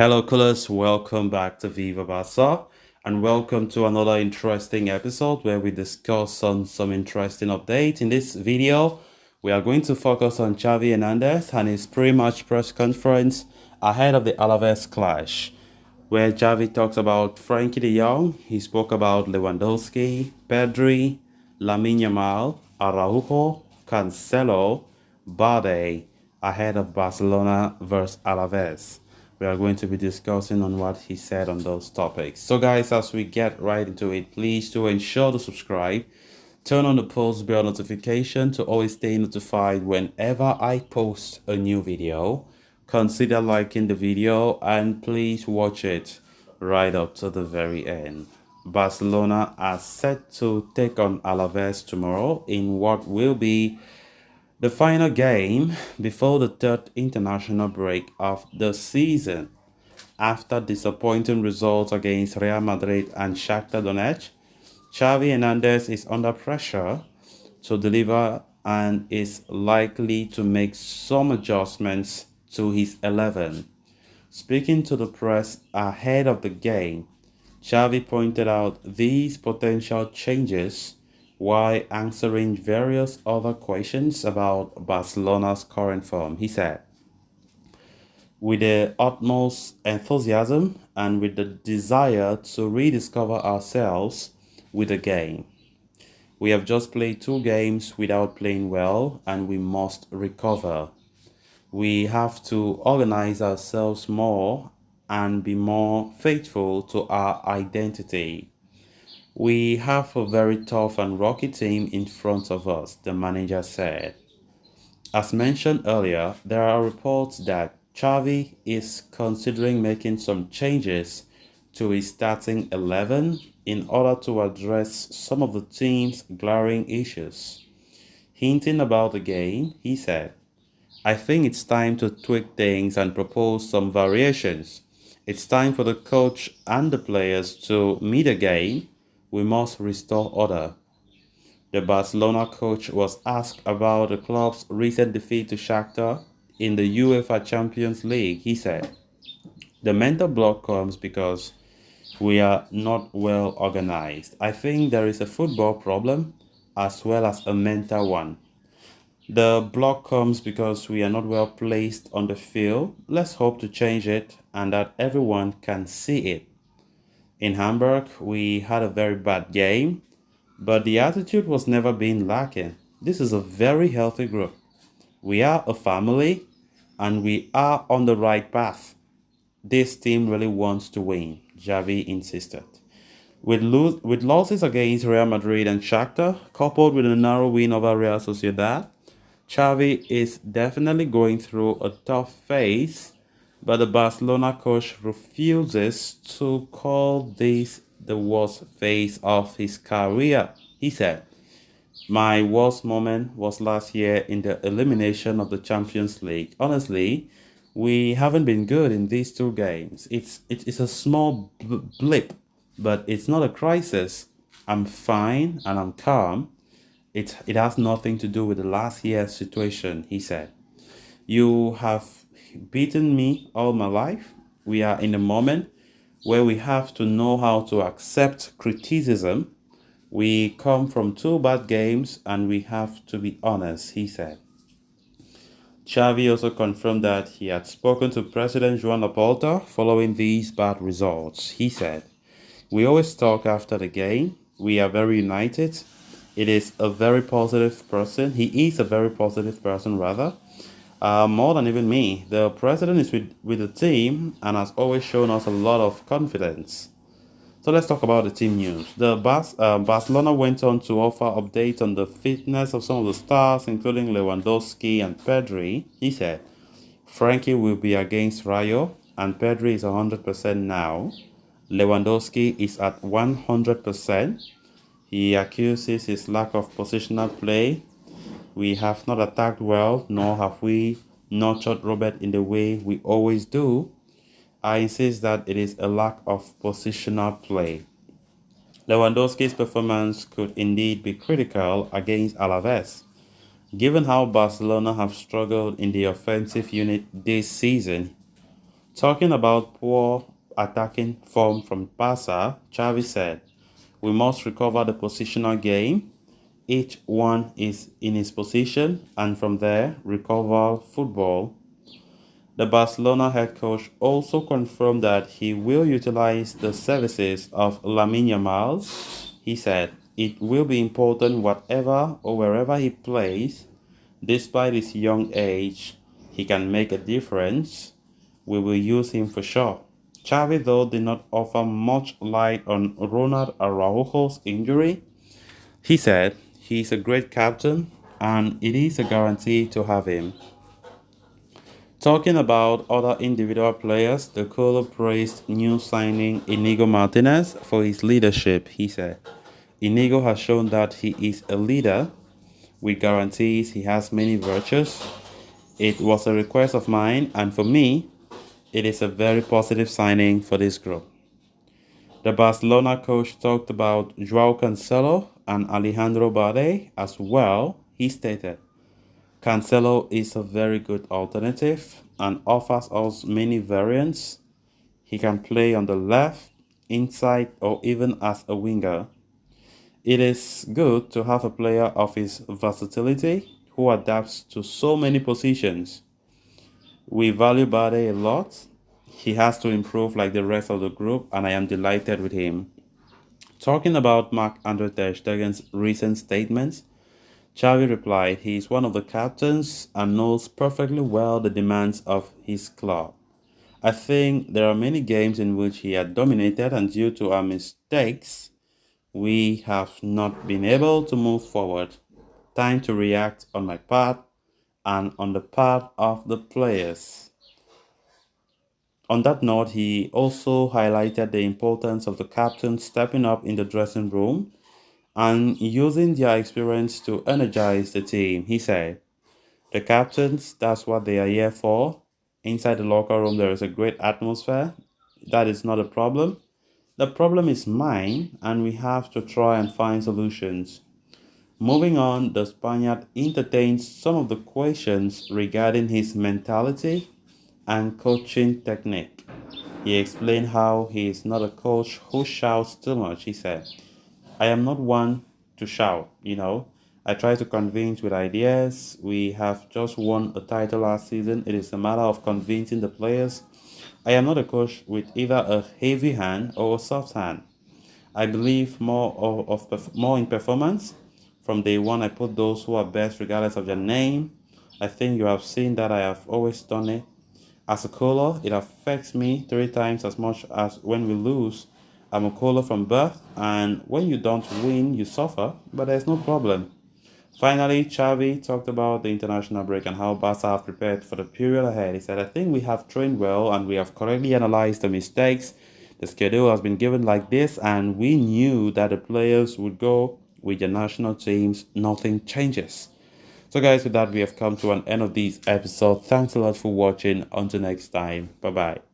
Hello, Coolers. Welcome back to Viva Barca, and welcome to another interesting episode where we discuss on some interesting updates. In this video, we are going to focus on Xavi Hernandez and his pre-match press conference ahead of the Alaves clash, where Xavi talks about Frankie de Jong. He spoke about Lewandowski, Pedri, Lamine Yamal, Araujo, Cancelo, Barca ahead of Barcelona versus Alaves. We are going to be discussing on what he said on those topics. So guys, as we get right into it, please do ensure to subscribe, turn on the post bell notification to always stay notified whenever I post a new video. Consider liking the video and please watch it right up to the very end. Barcelona are set to take on Alaves tomorrow in what will be the final game before the third international break of the season. After disappointing results against Real Madrid and Shakhtar Donetsk, Xavi Hernandez is under pressure to deliver and is likely to make some adjustments to his 11. Speaking to the press ahead of the game, Xavi pointed out these potential changes while answering various other questions about Barcelona's current form. He said, with the utmost enthusiasm and with the desire to rediscover ourselves with the game. We have just played 2 games without playing well and we must recover. We have to organize ourselves more and be more faithful to our identity. We have a very tough and rocky team in front of us, the manager said. As mentioned earlier, there are reports that Xavi is considering making some changes to his starting 11 in order to address some of the team's glaring issues. Hinting about the game, he said, I think it's time to tweak things and propose some variations. It's time for the coach and the players to meet again. We must restore order. The Barcelona coach was asked about the club's recent defeat to Shakhtar in the UEFA Champions League. He said, the mental block comes because we are not well organized. I think there is a football problem as well as a mental one. The block comes because we are not well placed on the field. Let's hope to change it and that everyone can see it. In Hamburg, we had a very bad game, but the attitude was never been lacking. This is a very healthy group. We are a family and we are on the right path. This team really wants to win, Xavi insisted. With losses against Real Madrid and Shakhtar, coupled with a narrow win over Real Sociedad, Xavi is definitely going through a tough phase, but the Barcelona coach refuses to call this the worst phase of his career. He said, my worst moment was last year in the elimination of the Champions League. Honestly, we haven't been good in these 2 games. It's a small blip, but it's not a crisis. I'm fine and I'm calm. It has nothing to do with the last year's situation, he said. You have beaten me all my life. We are in a moment where we have to know how to accept criticism. We come from 2 bad games and we have to be honest, he said. Xavi also confirmed that he had spoken to President Joan Laporta following these bad results. He said, we always talk after the game. We are very united. It is a very positive person. He is a very positive person, rather. More than even me. The president is with the team and has always shown us a lot of confidence. So let's talk about the team news. Barcelona went on to offer updates on the fitness of some of the stars, including Lewandowski and Pedri. He said, Frankie will be against Rayo and Pedri is 100% now. Lewandowski is at 100%. He accuses his lack of positional play. We have not attacked well, nor have we nurtured Robert in the way we always do. I insist that it is a lack of positional play. Lewandowski's performance could indeed be critical against Alaves. Given how Barcelona have struggled in the offensive unit this season, Talking about poor attacking form from Barca, Xavi said, "We must recover the positional game. Each one is in his position, and from there, recover football." The Barcelona head coach also confirmed that he will utilize the services of Lamine Yamal. He said, "It will be important whatever or wherever he plays. Despite his young age, he can make a difference. We will use him for sure." Xavi, though, did not offer much light on Ronald Araujo's injury. He said, "He is a great captain, and it is a guarantee to have him." Talking about other individual players, the Colo praised new signing Inigo Martinez for his leadership. He said, "Inigo has shown that he is a leader with guarantees. He has many virtues. It was a request of mine, and for me, it is a very positive signing for this group." The Barcelona coach talked about Joao Cancelo and Alejandro Balde as well. He stated, "Cancelo is a very good alternative and offers us many variants. He can play on the left, inside, or even as a winger. It is good to have a player of his versatility who adapts to so many positions. We value Bade a lot. He has to improve like the rest of the group, and I am delighted with him." Talking about Marc-Andre ter Stegen's recent statements, Xavi replied, "He is one of the captains and knows perfectly well the demands of his club. I think there are many games in which he had dominated, and due to our mistakes, we have not been able to move forward. Time to react on my part and on the part of the players." On that note, he also highlighted the importance of the captain stepping up in the dressing room and using their experience to energize the team. He said, "The captains, that's what they are here for. Inside the locker room, there is a great atmosphere. That is not a problem. The problem is mine, and we have to try and find solutions." Moving on, the Spaniard entertained some of the questions regarding his mentality and coaching technique. He explained how he is not a coach who shouts too much. He said, "I am not one to shout. I try to convince with ideas. We have just won a title last season. It is a matter of convincing the players. I am not a coach with either a heavy hand or a soft hand. I believe more in performance. From day one, I put those who are best regardless of their name. I think you have seen that I have always done it. As a caller, it affects me 3 times as much as when we lose. I'm a caller from birth, and when you don't win, you suffer, but there's no problem." Finally, Xavi talked about the international break and how Barca have prepared for the period ahead. He said, "I think we have trained well and we have correctly analyzed the mistakes. The schedule has been given like this, and we knew that the players would go with their national teams. Nothing changes." So guys, with that, we have come to an end of this episode. Thanks a lot for watching. Until next time. Bye-bye.